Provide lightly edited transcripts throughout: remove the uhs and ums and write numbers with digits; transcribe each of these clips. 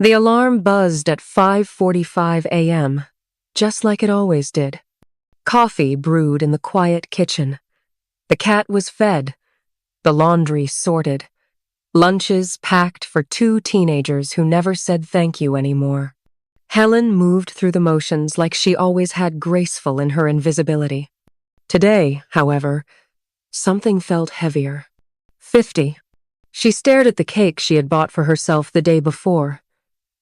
The alarm buzzed at 5:45 a.m., just like it always did. Coffee brewed in the quiet kitchen. The cat was fed, the laundry sorted, lunches packed for two teenagers who never said thank you anymore. Helen moved through the motions like she always had, graceful in her invisibility. Today, however, something felt heavier. 50. She stared at the cake she had bought for herself the day before,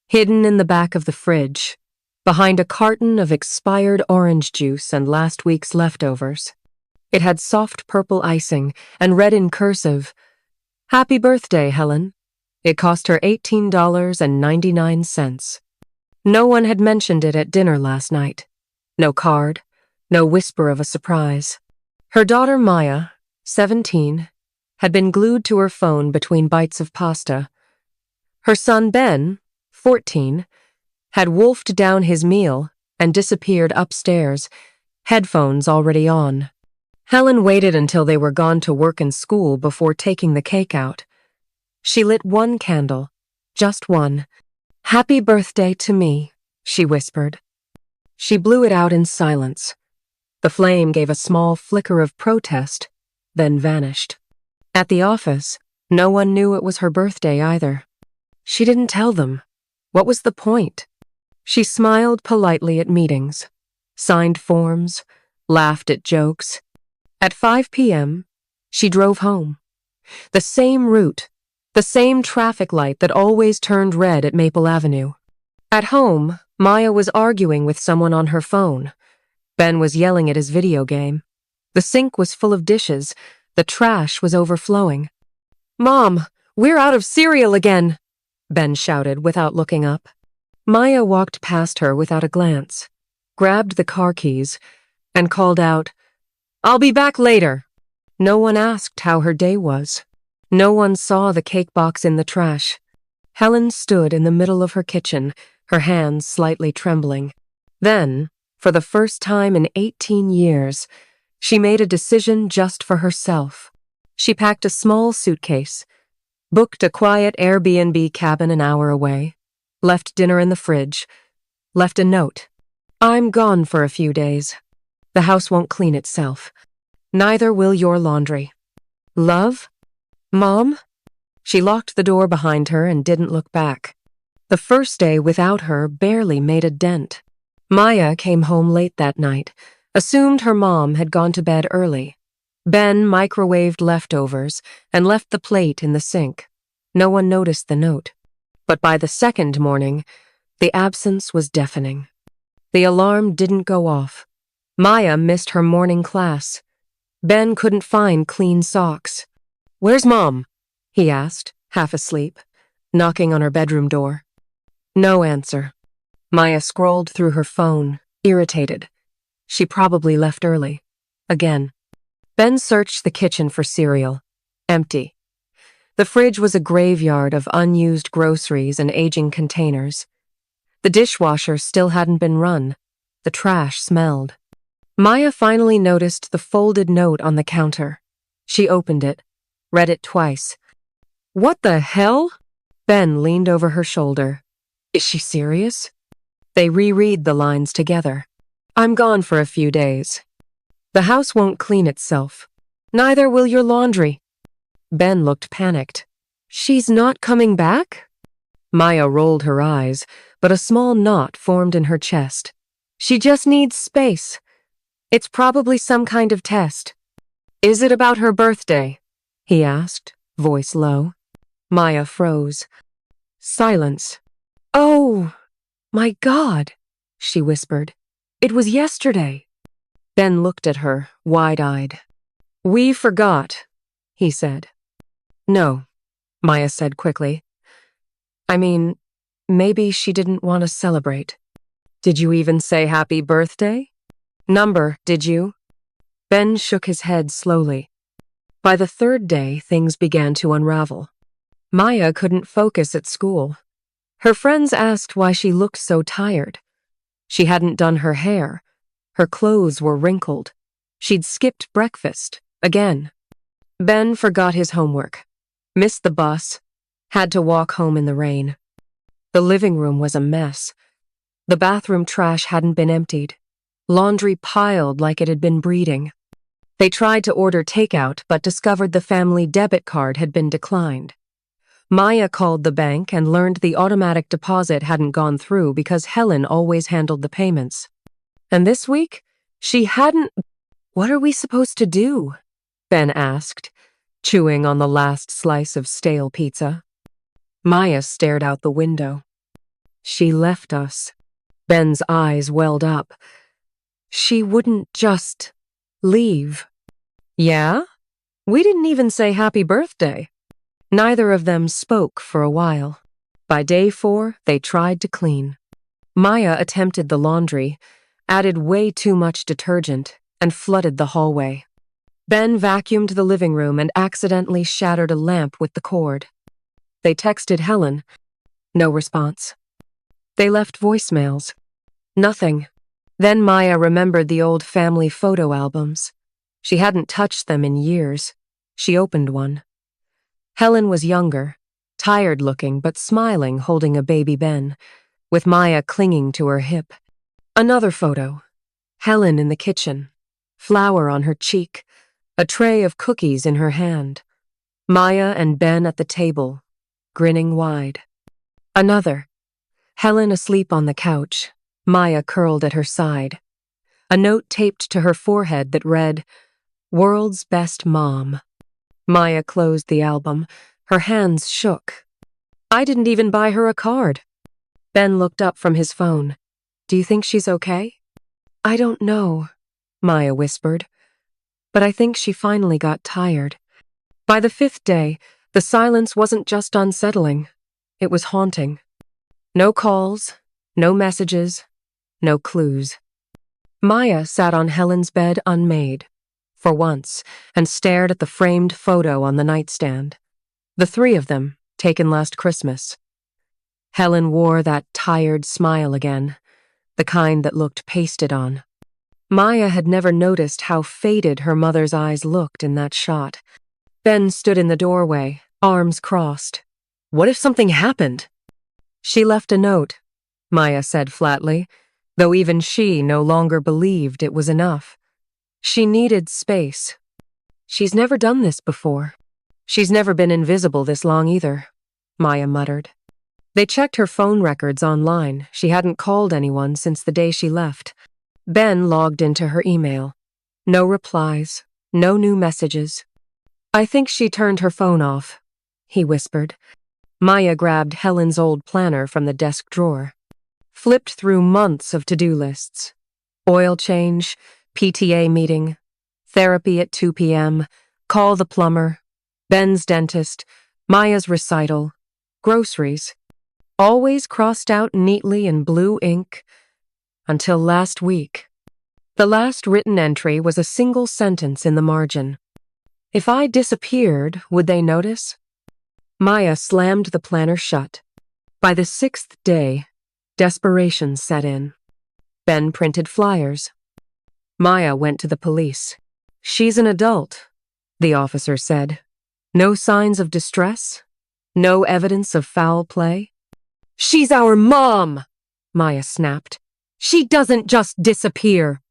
hidden in the back of the fridge, behind a carton of expired orange juice and last week's leftovers. It had soft purple icing and read in cursive, "Happy birthday, Helen." It cost her $18.99. No one had mentioned it at dinner last night. No card, no whisper of a surprise. Her daughter Maya, 17, had been glued to her phone between bites of pasta. Her son Ben, 14, had wolfed down his meal and disappeared upstairs, headphones already on. Helen waited until they were gone to work and school before taking the cake out. She lit one candle, just one. "Happy birthday to me," she whispered. She blew it out in silence. The flame gave a small flicker of protest, then vanished. At the office, no one knew it was her birthday either. She didn't tell them. What was the point? She smiled politely at meetings, signed forms, laughed at jokes. At 5 p.m., she drove home. The same route, the same traffic light that always turned red at Maple Avenue. At home, Maya was arguing with someone on her phone. Ben was yelling at his video game. The sink was full of dishes. The trash was overflowing. "Mom, we're out of cereal again," Ben shouted without looking up. Maya walked past her without a glance, grabbed the car keys, and called out, "I'll be back later." No one asked how her day was. No one saw the cake box in the trash. Helen stood in the middle of her kitchen, her hands slightly trembling. Then, for the first time in 18 years, she made a decision just for herself. She packed a small suitcase, booked a quiet Airbnb cabin an hour away, left dinner in the fridge, left a note. "I'm gone for a few days. The house won't clean itself. Neither will your laundry. Love? Mom?" She locked the door behind her and didn't look back. The first day without her barely made a dent. Maya came home late that night, assumed her mom had gone to bed early. Ben microwaved leftovers and left the plate in the sink. No one noticed the note. But by the second morning, the absence was deafening. The alarm didn't go off. Maya missed her morning class. Ben couldn't find clean socks. "Where's Mom?" he asked, half asleep, knocking on her bedroom door. No answer. Maya scrolled through her phone, irritated. She probably left early. Again. Ben searched the kitchen for cereal. Empty. The fridge was a graveyard of unused groceries and aging containers. The dishwasher still hadn't been run. The trash smelled. Maya finally noticed the folded note on the counter. She opened it, read it twice. "What the hell?" Ben leaned over her shoulder. "Is she serious?" They reread the lines together. "I'm gone for a few days. The house won't clean itself. Neither will your laundry." Ben looked panicked. "She's not coming back?" Maya rolled her eyes, but a small knot formed in her chest. "She just needs space. It's probably some kind of test." "Is it about her birthday?" he asked, voice low. Maya froze. Silence. "Oh, my God," she whispered. "It was yesterday." Ben looked at her, wide-eyed. "We forgot," he said. "No," Maya said quickly. "I mean, maybe she didn't want to celebrate." "Did you even say happy birthday? Number, did you?" Ben shook his head slowly. By the third day, things began to unravel. Maya couldn't focus at school. Her friends asked why she looked so tired. She hadn't done her hair. Her clothes were wrinkled. She'd skipped breakfast, again. Ben forgot his homework, missed the bus, had to walk home in the rain. The living room was a mess. The bathroom trash hadn't been emptied. Laundry piled like it had been breeding. They tried to order takeout, but discovered the family debit card had been declined. Maya called the bank and learned the automatic deposit hadn't gone through because Helen always handled the payments. And this week, she hadn't. What are we supposed to do? Ben asked, chewing on the last slice of stale pizza. Maya stared out the window. She left us. Ben's eyes welled up. She wouldn't just leave. Yeah? We didn't even say happy birthday. Neither of them spoke for a while. By day 4, they tried to clean. Maya attempted the laundry, added way too much detergent, and flooded the hallway. Ben vacuumed the living room and accidentally shattered a lamp with the cord. They texted Helen. No response. They left voicemails. Nothing. Then Maya remembered the old family photo albums. She hadn't touched them in years. She opened one. Helen was younger, tired-looking but smiling, holding a baby Ben, with Maya clinging to her hip. Another photo. Helen in the kitchen, flour on her cheek, a tray of cookies in her hand. Maya and Ben at the table, grinning wide. Another. Helen asleep on the couch, Maya curled at her side. A note taped to her forehead that read, "World's Best Mom." Maya closed the album. Her hands shook. I didn't even buy her a card. Ben looked up from his phone. Do you think she's okay? I don't know, Maya whispered. But I think she finally got tired. By the 5th day, the silence wasn't just unsettling. It was haunting. No calls, no messages, no clues. Maya sat on Helen's bed unmade, for once, and stared at the framed photo on the nightstand. The 3 of them, taken last Christmas. Helen wore that tired smile again, the kind that looked pasted on. Maya had never noticed how faded her mother's eyes looked in that shot. Ben stood in the doorway, arms crossed. What if something happened? She left a note, Maya said flatly, though even she no longer believed it was enough. She needed space. She's never done this before. She's never been invisible this long either, Maya muttered. They checked her phone records online. She hadn't called anyone since the day she left. Ben logged into her email. No replies, no new messages. I think she turned her phone off, he whispered. Maya grabbed Helen's old planner from the desk drawer. Flipped through months of to-do lists. Oil change, PTA meeting, therapy at 2 p.m., call the plumber, Ben's dentist, Maya's recital, groceries. Always crossed out neatly in blue ink, until last week. The last written entry was a single sentence in the margin. If I disappeared, would they notice? Maya slammed the planner shut. By the 6th day, desperation set in. Ben printed flyers. Maya went to the police. She's an adult, the officer said. No signs of distress? No evidence of foul play? She's our mom, Maya snapped. She doesn't just disappear.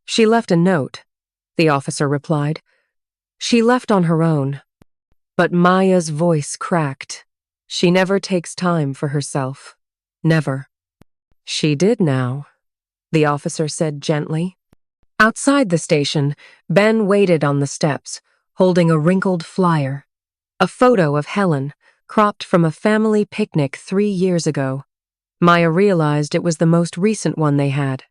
She left a note, the officer replied. She left on her own. But Maya's voice cracked. She never takes time for herself. Never. She did now, the officer said gently. Outside the station, Ben waited on the steps, holding a wrinkled flyer. A photo of Helen, cropped from a family picnic 3 years ago. Maya realized it was the most recent one they had.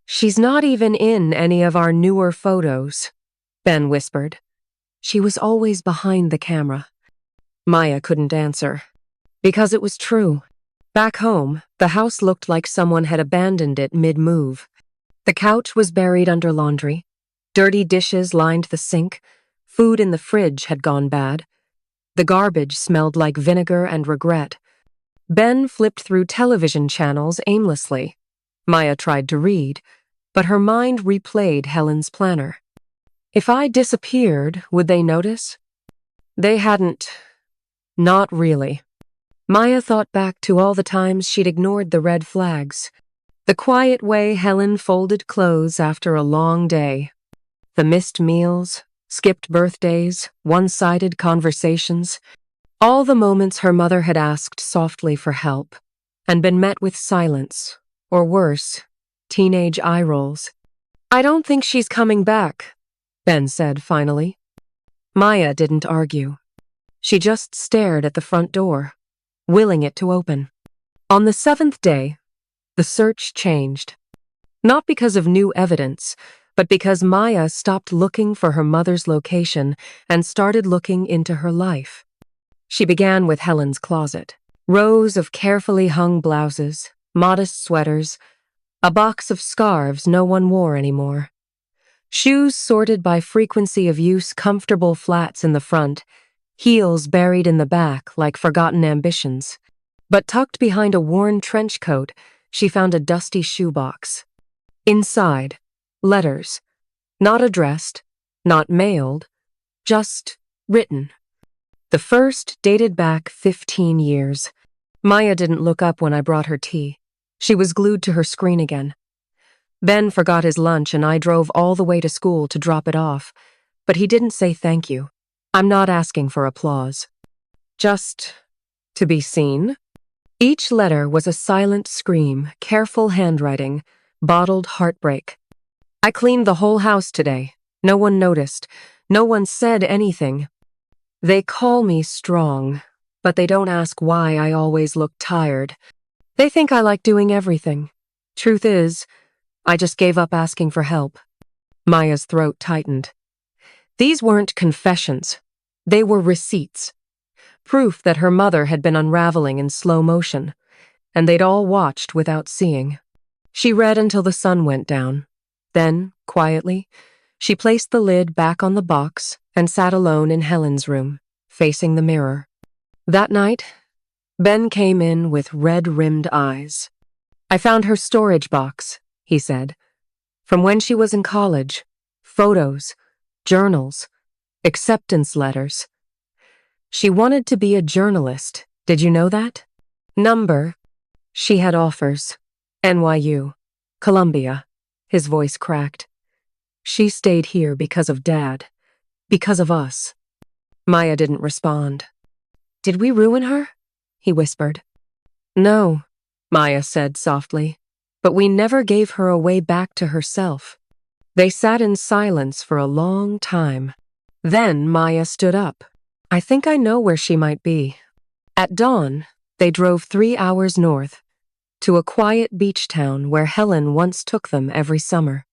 She's not even in any of our newer photos, Ben whispered. She was always behind the camera. Maya couldn't answer. Because it was true. Back home, the house looked like someone had abandoned it mid-move. The couch was buried under laundry. Dirty dishes lined the sink. Food in the fridge had gone bad. The garbage smelled like vinegar and regret. Ben flipped through television channels aimlessly. Maya tried to read, but her mind replayed Helen's planner. If I disappeared, would they notice? They hadn't. Not really. Maya thought back to all the times she'd ignored the red flags. The quiet way Helen folded clothes after a long day. The missed meals, skipped birthdays, one-sided conversations. All the moments her mother had asked softly for help and been met with silence, or worse, teenage eye rolls. "I don't think she's coming back," Ben said finally. Maya didn't argue. She just stared at the front door, willing it to open. On the 7th day, the search changed. Not because of new evidence, but because Maya stopped looking for her mother's location and started looking into her life. She began with Helen's closet. Rows of carefully hung blouses, modest sweaters, a box of scarves no one wore anymore. Shoes sorted by frequency of use, comfortable flats in the front, heels buried in the back like forgotten ambitions. But tucked behind a worn trench coat, she found a dusty shoebox. Inside, letters, not addressed, not mailed, just written. The first dated back 15 years. Maya didn't look up when I brought her tea. She was glued to her screen again. Ben forgot his lunch and I drove all the way to school to drop it off, but he didn't say thank you. I'm not asking for applause. Just to be seen. Each letter was a silent scream, careful handwriting, bottled heartbreak. "I cleaned the whole house today. No one noticed. No one said anything. They call me strong, but they don't ask why I always look tired. They think I like doing everything. Truth is, I just gave up asking for help." Maya's throat tightened. These weren't confessions. They were receipts. Proof that her mother had been unraveling in slow motion, and they'd all watched without seeing. She read until the sun went down. Then, quietly, she placed the lid back on the box and sat alone in Helen's room, facing the mirror. That night, Ben came in with red-rimmed eyes. "I found her storage box," he said. "From when she was in college. Photos, journals, acceptance letters. She wanted to be a journalist. Did you know that? Number. She had offers. NYU. Columbia." His voice cracked. "She stayed here because of Dad. Because of us." Maya didn't respond. "Did we ruin her?" he whispered. "No," Maya said softly, "but we never gave her a way back to herself." They sat in silence for a long time. Then Maya stood up. "I think I know where she might be." At dawn, they drove 3 hours north, to a quiet beach town where Helen once took them every summer.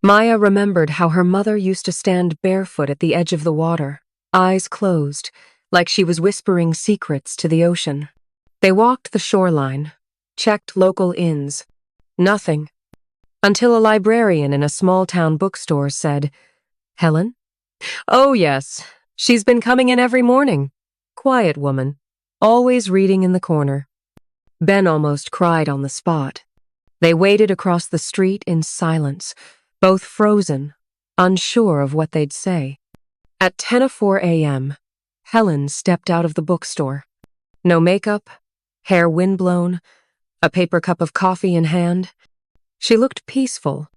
Maya remembered how her mother used to stand barefoot at the edge of the water, eyes closed, like she was whispering secrets to the ocean. They walked the shoreline, checked local inns. Nothing. Until a librarian in a small-town bookstore said, "Helen?" "Oh, yes. She's been coming in every morning. Quiet woman, always reading in the corner." Ben almost cried on the spot. They waited across the street in silence, both frozen, unsure of what they'd say. At 10:04 a.m., Helen stepped out of the bookstore. No makeup, hair windblown, a paper cup of coffee in hand. She looked peaceful,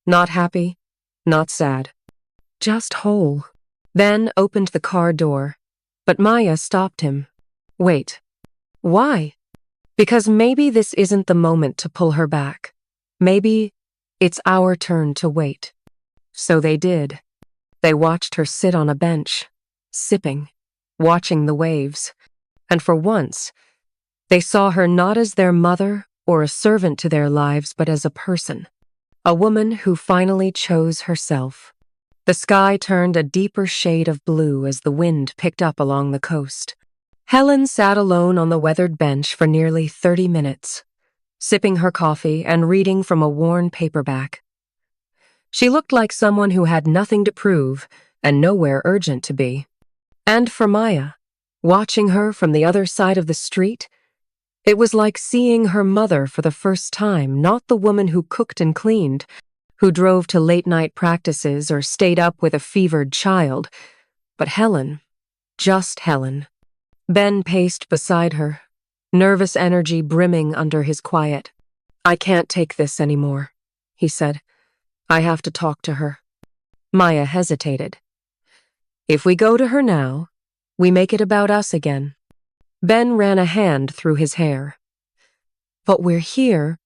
not happy, not sad, just whole. Ben opened the car door, but Maya stopped him. "Wait. Why?" "Because maybe this isn't the moment to pull her back. Maybe it's our turn to wait." So they did. They watched her sit on a bench, sipping, watching the waves. And for once, they saw her not as their mother or a servant to their lives, but as a person. A woman who finally chose herself. The sky turned a deeper shade of blue as the wind picked up along the coast. Helen sat alone on the weathered bench for nearly 30 minutes, sipping her coffee and reading from a worn paperback. She looked like someone who had nothing to prove and nowhere urgent to be. And for Maya, watching her from the other side of the street, it was like seeing her mother for the first time, not the woman who cooked and cleaned, who drove to late-night practices or stayed up with a fevered child, but Helen, just Helen. Ben paced beside her, nervous energy brimming under his quiet. "I can't take this anymore," he said. "I have to talk to her." Maya hesitated. "If we go to her now, we make it about us again." Ben ran a hand through his hair. "But we're here,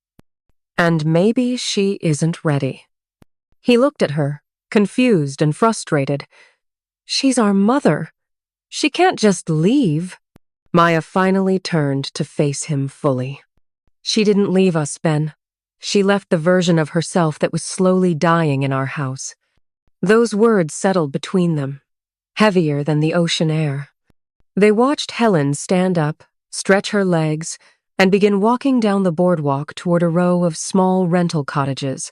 and maybe she isn't ready." He looked at her, confused and frustrated. "She's our mother. She can't just leave." Maya finally turned to face him fully. "She didn't leave us, Ben. She left the version of herself that was slowly dying in our house." Those words settled between them, heavier than the ocean air. They watched Helen stand up, stretch her legs, and begin walking down the boardwalk toward a row of small rental cottages.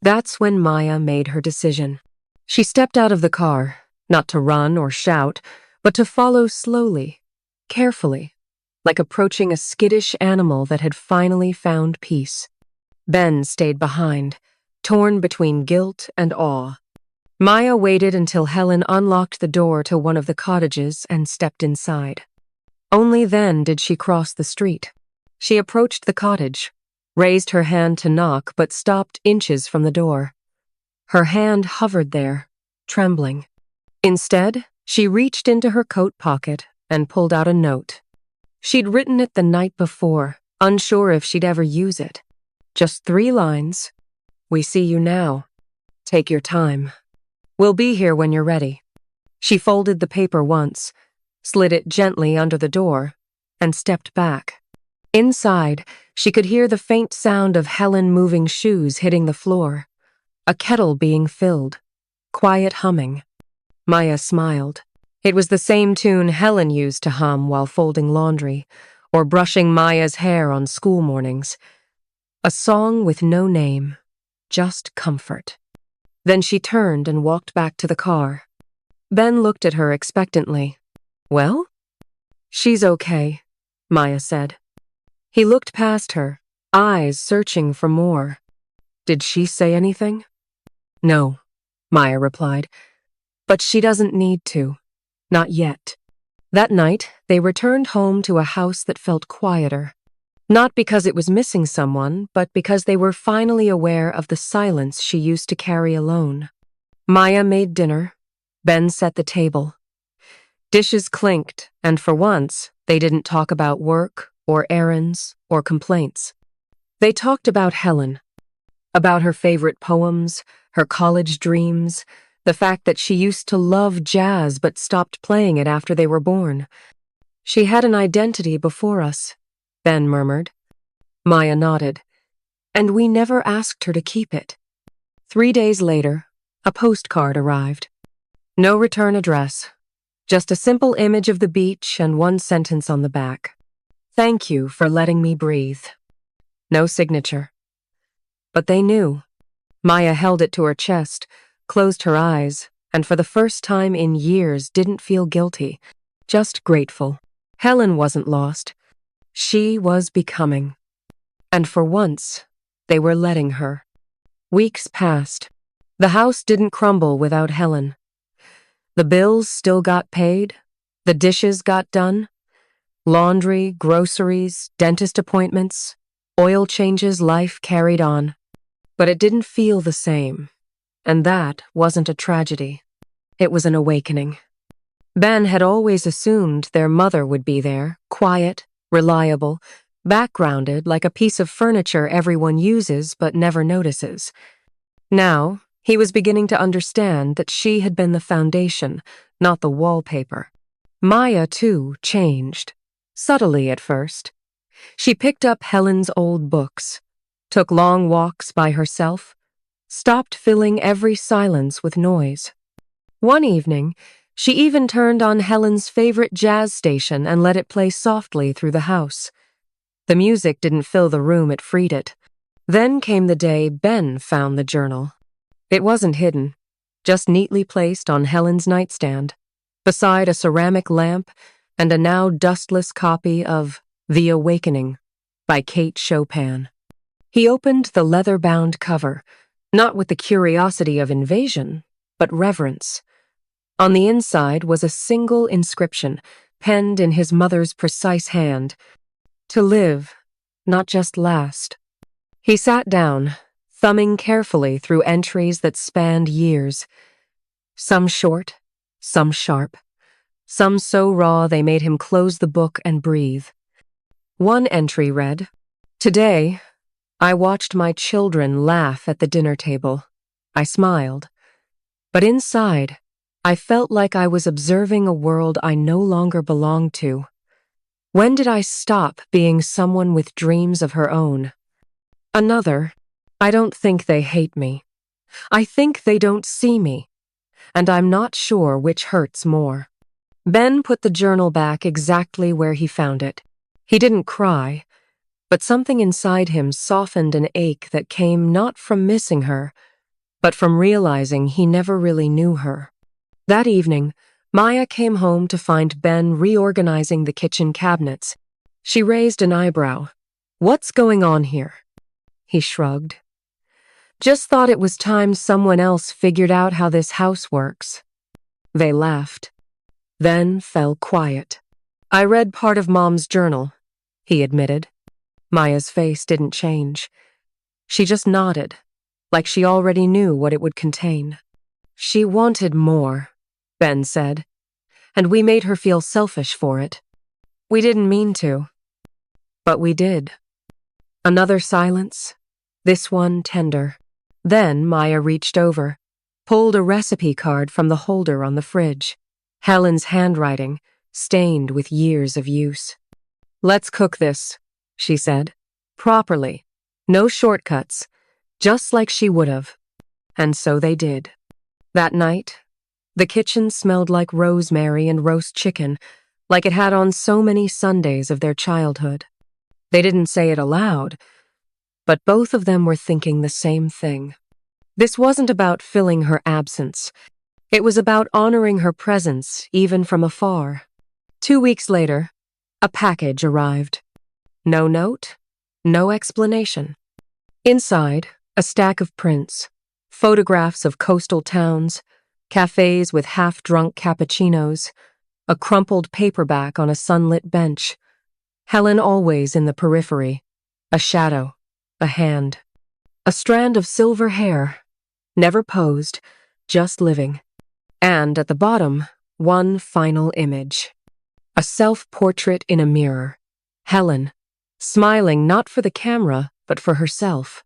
That's when Maya made her decision. She stepped out of the car, not to run or shout, but to follow slowly, carefully, like approaching a skittish animal that had finally found peace. Ben stayed behind, torn between guilt and awe. Maya waited until Helen unlocked the door to one of the cottages and stepped inside. Only then did she cross the street. She approached the cottage, raised her hand to knock, but stopped inches from the door. Her hand hovered there, trembling. Instead, she reached into her coat pocket and pulled out a note. She'd written it the night before, unsure if she'd ever use it. Just 3 lines. "We see you now. Take your time. We'll be here when you're ready." She folded the paper once, slid it gently under the door, and stepped back. Inside, she could hear the faint sound of Helen moving shoes hitting the floor, a kettle being filled, quiet humming. Maya smiled. It was the same tune Helen used to hum while folding laundry or brushing Maya's hair on school mornings. A song with no name, just comfort. Then she turned and walked back to the car. Ben looked at her expectantly. "Well?" "She's okay," Maya said. He looked past her, eyes searching for more. "Did she say anything?" "No," Maya replied. "But she doesn't need to. Not yet." That night, they returned home to a house that felt quieter. Not because it was missing someone, but because they were finally aware of the silence she used to carry alone. Maya made dinner. Ben set the table. Dishes clinked, and for once, they didn't talk about work or errands or complaints. They talked about Helen, about her favorite poems, her college dreams, the fact that she used to love jazz but stopped playing it after they were born. "She had an identity before us," Ben murmured. Maya nodded. "And we never asked her to keep it." 3 days later, a postcard arrived. No return address, just a simple image of the beach and one sentence on the back. "Thank you for letting me breathe." No signature. But they knew. Maya held it to her chest, closed her eyes, and for the first time in years didn't feel guilty, just grateful. Helen wasn't lost. She was becoming. And for once, they were letting her. Weeks passed. The house didn't crumble without Helen. The bills still got paid. The dishes got done. Laundry, groceries, dentist appointments, oil changes, life carried on. But it didn't feel the same. And that wasn't a tragedy. It was an awakening. Ben had always assumed their mother would be there, quiet, reliable, backgrounded like a piece of furniture everyone uses but never notices. Now, he was beginning to understand that she had been the foundation, not the wallpaper. Maya, too, changed. Subtly at first. She picked up Helen's old books, took long walks by herself, stopped filling every silence with noise. One evening, she even turned on Helen's favorite jazz station and let it play softly through the house. The music didn't fill the room, it freed it. Then came the day Ben found the journal. It wasn't hidden, just neatly placed on Helen's nightstand, beside a ceramic lamp and a now dustless copy of The Awakening by Kate Chopin. He opened the leather-bound cover, not with the curiosity of invasion, but reverence. On the inside was a single inscription, penned in his mother's precise hand. To live, not just last. He sat down, thumbing carefully through entries that spanned years. Some short, some sharp, some so raw they made him close the book and breathe. One entry read, "Today, I watched my children laugh at the dinner table. I smiled. But inside, I felt like I was observing a world I no longer belonged to. When did I stop being someone with dreams of her own?" Another, "I don't think they hate me. I think they don't see me. And I'm not sure which hurts more." Ben put the journal back exactly where he found it. He didn't cry, but something inside him softened an ache that came not from missing her, but from realizing he never really knew her. That evening, Maya came home to find Ben reorganizing the kitchen cabinets. She raised an eyebrow. "What's going on here?" He shrugged. "Just thought it was time someone else figured out how this house works." They laughed, then fell quiet. "I read part of Mom's journal," he admitted. Maya's face didn't change. She just nodded, like she already knew what it would contain. "She wanted more," Ben said, "and we made her feel selfish for it. We didn't mean to, but we did." Another silence, this one tender. Then Maya reached over, pulled a recipe card from the holder on the fridge. Helen's handwriting, stained with years of use. "Let's cook this," she said. "Properly. No shortcuts. Just like she would have." And so they did. That night, the kitchen smelled like rosemary and roast chicken, like it had on so many Sundays of their childhood. They didn't say it aloud, but both of them were thinking the same thing. This wasn't about filling her absence. It was about honoring her presence, even from afar. 2 weeks later, a package arrived. No note, no explanation. Inside, a stack of prints, photographs of coastal towns, cafes with half-drunk cappuccinos, a crumpled paperback on a sunlit bench. Helen always in the periphery, a shadow, a hand, a strand of silver hair, never posed, just living. And at the bottom, one final image. A self-portrait in a mirror. Helen, smiling not for the camera, but for herself.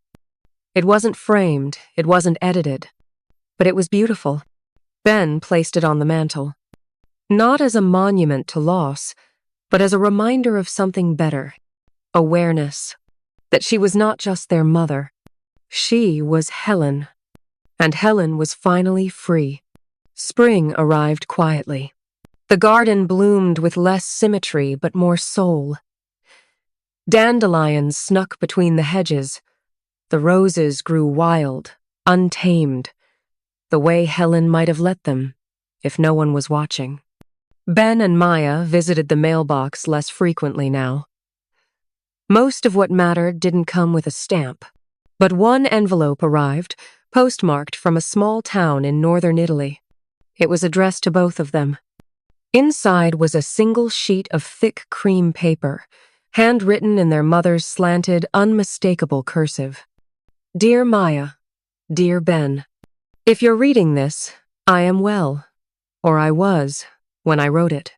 It wasn't framed, it wasn't edited, but it was beautiful. Ben placed it on the mantel. Not as a monument to loss, but as a reminder of something better. Awareness. That she was not just their mother. She was Helen. And Helen was finally free. Spring arrived quietly. The garden bloomed with less symmetry but more soul. Dandelions snuck between the hedges. The roses grew wild, untamed, the way Helen might have let them, if no one was watching. Ben and Maya visited the mailbox less frequently now. Most of what mattered didn't come with a stamp, but one envelope arrived, postmarked from a small town in northern Italy. It was addressed to both of them. Inside was a single sheet of thick cream paper, handwritten in their mother's slanted, unmistakable cursive. "Dear Maya, dear Ben, if you're reading this, I am well, or I was when I wrote it.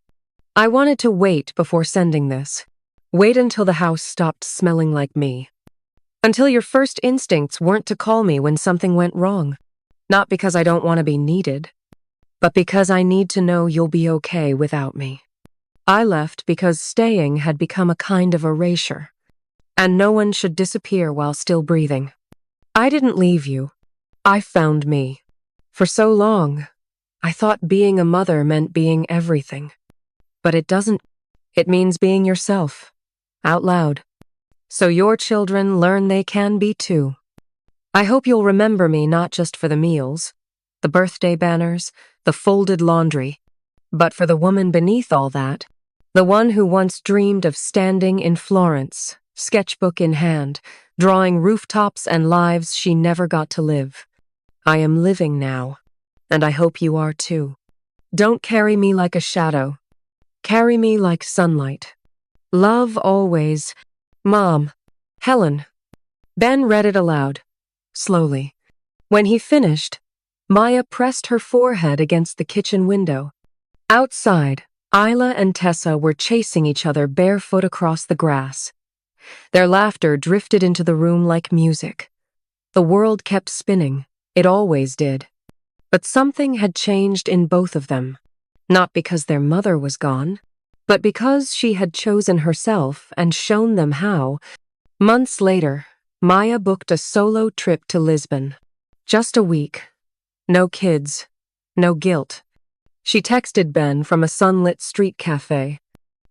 I wanted to wait before sending this. Wait until the house stopped smelling like me. Until your first instincts weren't to call me when something went wrong. Not because I don't want to be needed, but because I need to know you'll be okay without me. I left because staying had become a kind of erasure, and no one should disappear while still breathing. I didn't leave you. I found me. For so long, I thought being a mother meant being everything. But it doesn't. It means being yourself, out loud. So your children learn they can be too. I hope you'll remember me not just for the meals, the birthday banners, the folded laundry, but for the woman beneath all that, the one who once dreamed of standing in Florence, sketchbook in hand, drawing rooftops and lives she never got to live. I am living now, and I hope you are too. Don't carry me like a shadow. Carry me like sunlight. Love always. Mom. Helen. Ben read it aloud, slowly. When he finished, Maya pressed her forehead against the kitchen window. Outside, Isla and Tessa were chasing each other barefoot across the grass. Their laughter drifted into the room like music. The world kept spinning. It always did. But something had changed in both of them. Not because their mother was gone, but because she had chosen herself and shown them how. Months later, Maya booked a solo trip to Lisbon. Just a week. No kids. No guilt. She texted Ben from a sunlit street cafe.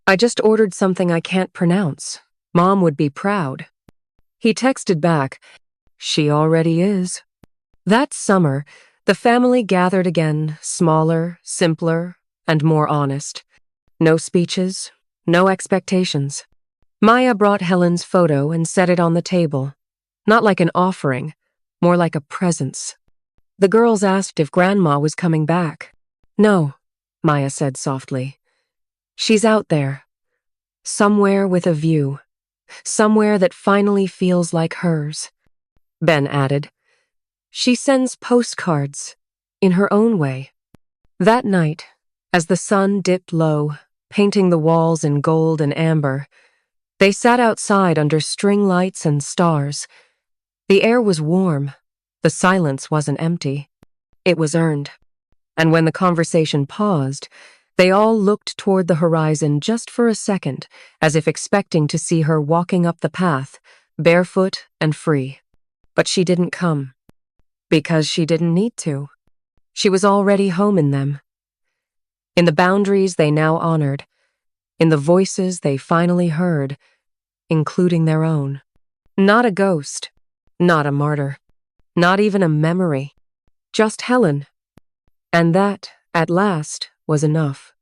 I just ordered something I can't pronounce. Mom would be proud. He texted back, she already is. That summer, the family gathered again, smaller, simpler, and more honest. No speeches, no expectations. Maya brought Helen's photo and set it on the table. Not like an offering, more like a presence. The girls asked if Grandma was coming back. No, Maya said softly. She's out there. Somewhere with a view. Somewhere that finally feels like hers. Ben added. She sends postcards, in her own way. That night, as the sun dipped low, painting the walls in gold and amber, they sat outside under string lights and stars. The air was warm. The silence wasn't empty. It was earned. And when the conversation paused, they all looked toward the horizon just for a second, as if expecting to see her walking up the path, barefoot and free. But she didn't come. Because she didn't need to. She was already home in them. In the boundaries they now honored. In the voices they finally heard, including their own. Not a ghost. Not a martyr. Not even a memory. Just Helen. And that, at last, was enough.